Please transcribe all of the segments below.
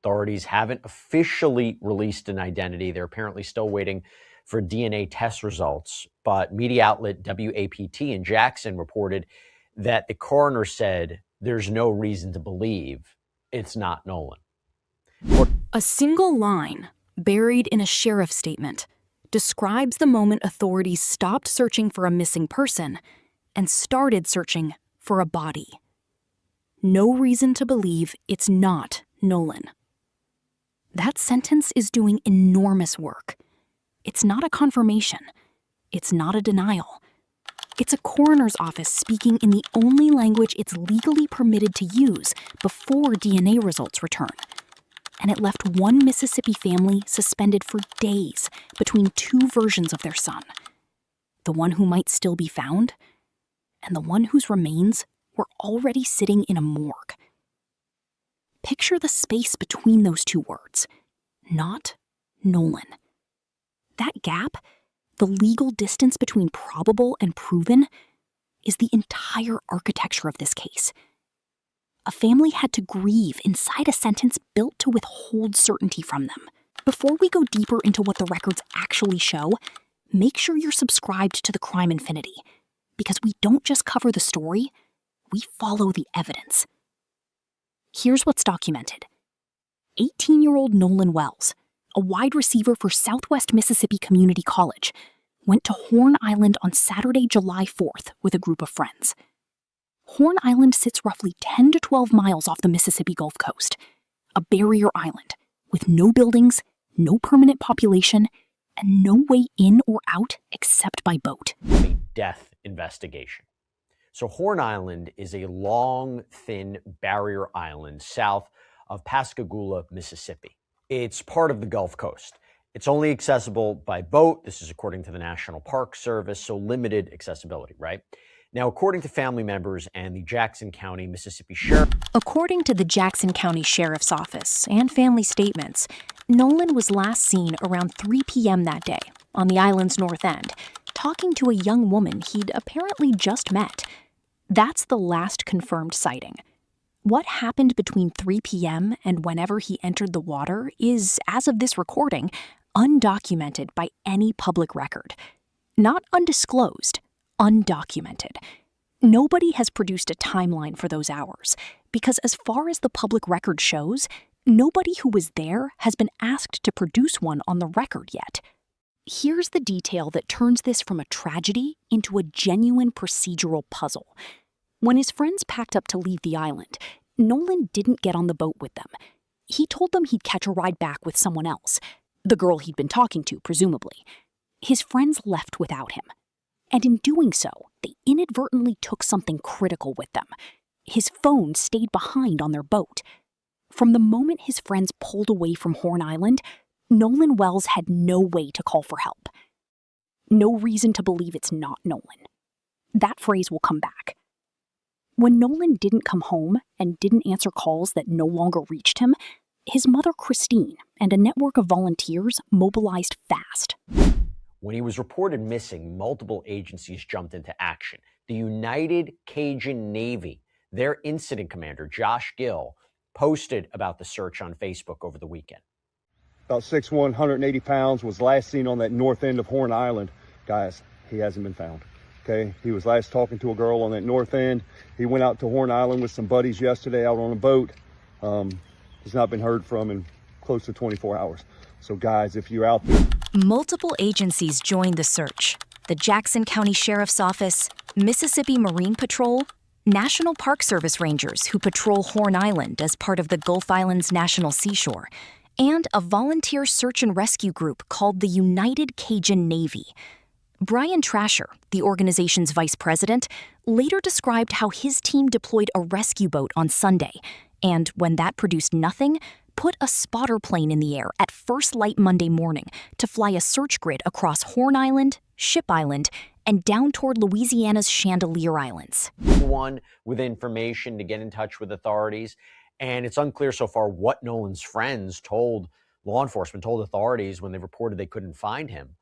Authorities haven't officially released an identity. They're apparently still waiting for DNA test results. But media outlet WAPT in Jackson reported that the coroner said there's no reason to believe it's not Nolan. A single line, buried in a sheriff's statement, describes the moment authorities stopped searching for a missing person and started searching for a body. No reason to believe it's not Nolan. That sentence is doing enormous work. It's not a confirmation. It's not a denial. It's a coroner's office speaking in the only language it's legally permitted to use before DNA results return. And it left one Mississippi family suspended for days between two versions of their son. The one who might still be found, and the one whose remains were already sitting in a morgue. Picture the space between those two words. Not Nolan. That gap, the legal distance between probable and proven, is the entire architecture of this case. A family had to grieve inside a sentence built to withhold certainty from them. Before we go deeper into what the records actually show, make sure you're subscribed to the Crime Infinity, because we don't just cover the story, we follow the evidence. Here's what's documented. 18-year-old Nolan Wells, a wide receiver for Southwest Mississippi Community College, went to Horn Island on Saturday, July 4th with a group of friends. Horn Island sits roughly 10 to 12 miles off the Mississippi Gulf Coast, a barrier island with no buildings, no permanent population, and no way in or out except by boat. A death investigation. So Horn Island is a long, thin barrier island south of Pascagoula, Mississippi. It's part of the Gulf Coast. It's only accessible by boat. This is according to the National Park Service, so limited accessibility, right? Now, according to family members and the Jackson County, Mississippi Sheriff. According to the Jackson County Sheriff's Office and family statements, Nolan was last seen around 3 p.m. that day on the island's north end, talking to a young woman he'd apparently just met. That's the last confirmed sighting. What happened between 3 p.m. and whenever he entered the water is, as of this recording, undocumented by any public record. Not undisclosed. Undocumented. Nobody has produced a timeline for those hours, because as far as the public record shows, nobody who was there has been asked to produce one on the record yet. Here's the detail that turns this from a tragedy into a genuine procedural puzzle. When his friends packed up to leave the island, Nolan didn't get on the boat with them. He told them he'd catch a ride back with someone else, the girl he'd been talking to, presumably. His friends left without him. And in doing so, they inadvertently took something critical with them. His phone stayed behind on their boat. From the moment his friends pulled away from Horn Island, Nolan Wells had no way to call for help. No reason to believe it's not Nolan. That phrase will come back. When Nolan didn't come home and didn't answer calls that no longer reached him, his mother, Christine, and a network of volunteers mobilized fast. When he was reported missing, multiple agencies jumped into action. The United Cajun Navy, their incident commander, Josh Gill, posted about the search on Facebook over the weekend. About 6'1", 180 pounds, was last seen on that north end of Horn Island. Guys, he hasn't been found. Okay, he was last talking to a girl on that north end. He went out to Horn Island with some buddies yesterday out on a boat. He's not been heard from in close to 24 hours. So guys, if you're out there. Multiple agencies joined the search. The Jackson County Sheriff's Office, Mississippi Marine Patrol, National Park Service Rangers who patrol Horn Island as part of the Gulf Islands National Seashore, and a volunteer search and rescue group called the United Cajun Navy. Brian Trasher, the organization's vice president, later described how his team deployed a rescue boat on Sunday, and when that produced nothing, put a spotter plane in the air at first light Monday morning to fly a search grid across Horn Island, Ship Island, and down toward Louisiana's Chandelier Islands. One with information to get in touch with authorities, and it's unclear so far what Nolan's friends told law enforcement, told authorities when they reported they couldn't find him.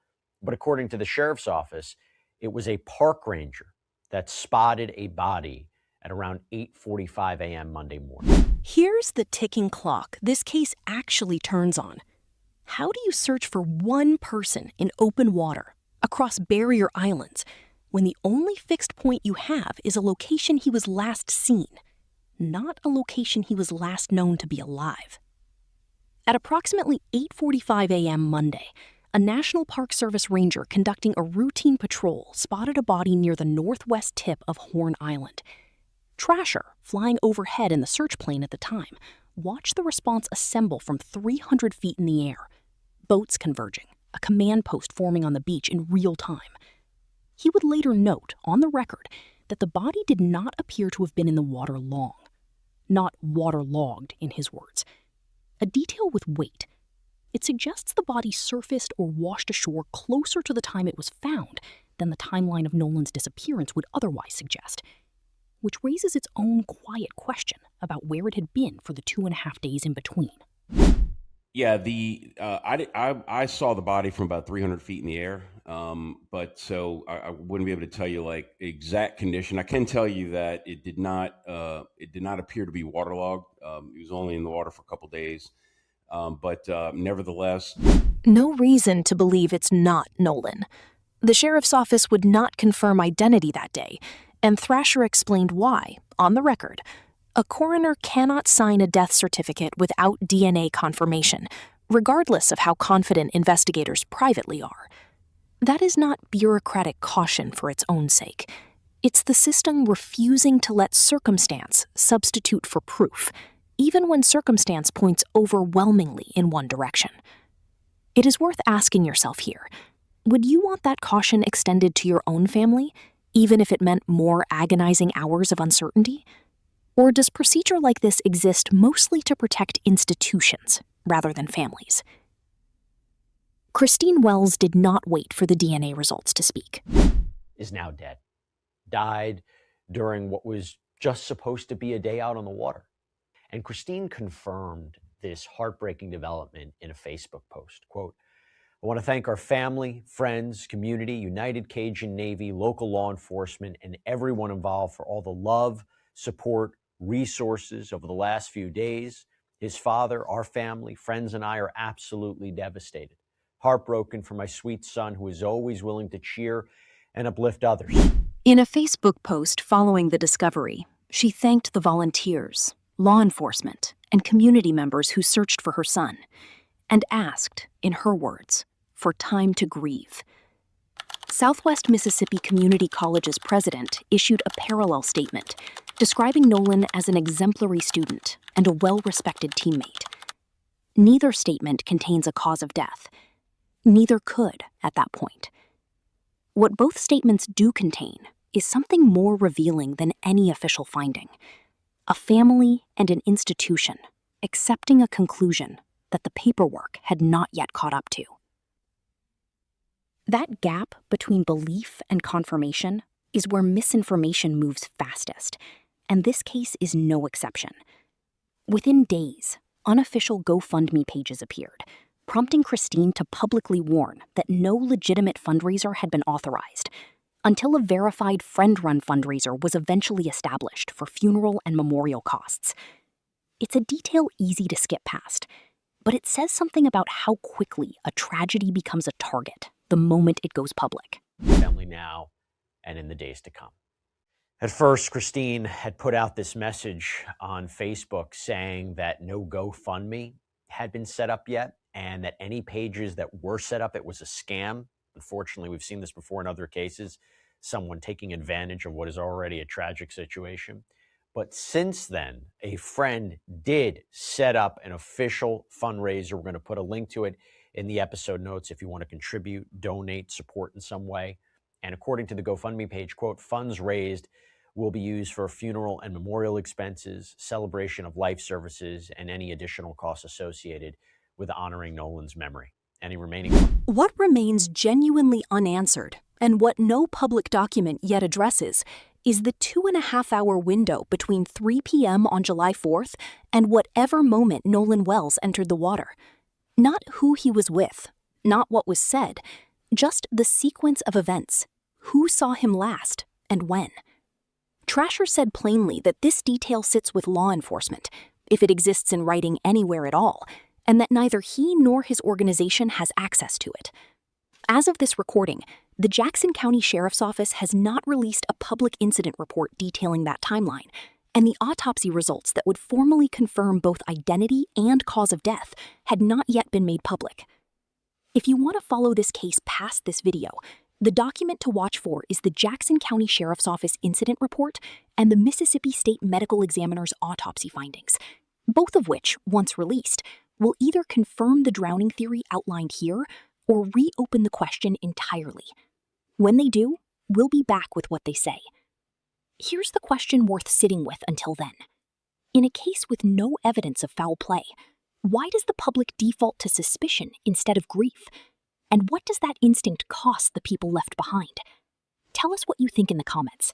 But according to the sheriff's office, it was a park ranger that spotted a body at around 8:45 a.m. Monday morning. Here's the ticking clock this case actually turns on. How do you search for one person in open water across barrier islands when the only fixed point you have is a location he was last seen, not a location he was last known to be alive? At approximately 8:45 a.m. Monday, a National Park Service ranger conducting a routine patrol spotted a body near the northwest tip of Horn Island. Trasher, flying overhead in the search plane at the time, watched the response assemble from 300 feet in the air, boats converging, a command post forming on the beach in real time. He would later note, on the record, that the body did not appear to have been in the water long. Not waterlogged, in his words. A detail with weight. It suggests the body surfaced or washed ashore closer to the time it was found than the timeline of Nolan's disappearance would otherwise suggest, which raises its own quiet question about where it had been for the 2.5 days in between. Yeah, I saw the body from about 300 feet in the air, but so I wouldn't be able to tell you like exact condition. I can tell you that it did not appear to be waterlogged. It was only in the water for a couple days, but nevertheless, No reason to believe it's not Nolan. The sheriff's office would not confirm identity that day, and Thrasher explained why, on the record. A coroner cannot sign a death certificate without DNA confirmation, regardless of how confident investigators privately are. That is not bureaucratic caution for its own sake. It's the system refusing to let circumstance substitute for proof, even when circumstance points overwhelmingly in one direction. It is worth asking yourself here, would you want that caution extended to your own family, even if it meant more agonizing hours of uncertainty? Or does procedure like this exist mostly to protect institutions rather than families? Christine Wells did not wait for the DNA results to speak. Is now dead. Died during what was just supposed to be a day out on the water. And Christine confirmed this heartbreaking development in a Facebook post. Quote, "I want to thank our family, friends, community, United Cajun Navy, local law enforcement, and everyone involved for all the love, support, resources over the last few days. His father, our family, friends, and I are absolutely devastated. Heartbroken for my sweet son who is always willing to cheer and uplift others." In a Facebook post following the discovery, she thanked the volunteers, law enforcement, and community members who searched for her son, and asked, in her words, for time to grieve. Southwest Mississippi Community College's president issued a parallel statement describing Nolan as an exemplary student and a well-respected teammate. Neither statement contains a cause of death. Neither could at that point. What both statements do contain is something more revealing than any official finding. A family and an institution accepting a conclusion that the paperwork had not yet caught up to. That gap between belief and confirmation is where misinformation moves fastest, and this case is no exception. Within days, unofficial GoFundMe pages appeared, prompting Christine to publicly warn that no legitimate fundraiser had been authorized, until a verified friend-run fundraiser was eventually established for funeral and memorial costs. It's a detail easy to skip past, but it says something about how quickly a tragedy becomes a target the moment it goes public. Family now and in the days to come. At first, Christine had put out this message on Facebook saying that no GoFundMe had been set up yet, and that any pages that were set up, it was a scam. Unfortunately, we've seen this before in other cases, someone taking advantage of what is already a tragic situation. But since then, a friend did set up an official fundraiser. We're going to put a link to it in the episode notes if you want to contribute, donate, support in some way. And according to the GoFundMe page, quote, "Funds raised will be used for funeral and memorial expenses, celebration of life services, and any additional costs associated with honoring Nolan's memory." Any remaining? What remains genuinely unanswered, and what no public document yet addresses, is the 2.5-hour window between 3 p.m. on July 4th and whatever moment Nolan Wells entered the water. Not who he was with, not what was said, just the sequence of events. Who saw him last, and when? Trasher said plainly that this detail sits with law enforcement, if it exists in writing anywhere at all, and that neither he nor his organization has access to it. As of this recording, the Jackson County Sheriff's Office has not released a public incident report detailing that timeline, and the autopsy results that would formally confirm both identity and cause of death had not yet been made public. If you want to follow this case past this video, the document to watch for is the Jackson County Sheriff's Office Incident Report and the Mississippi State Medical Examiner's autopsy findings, both of which, once released, will either confirm the drowning theory outlined here or reopen the question entirely. When they do, we'll be back with what they say. Here's the question worth sitting with until then. In a case with no evidence of foul play, why does the public default to suspicion instead of grief? And what does that instinct cost the people left behind? Tell us what you think in the comments.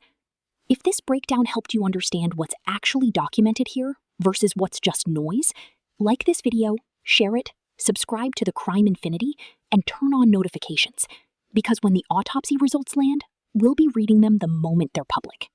If this breakdown helped you understand what's actually documented here versus what's just noise, like this video, share it, subscribe to the Crime Infinity, and turn on notifications, because when the autopsy results land, we'll be reading them the moment they're public.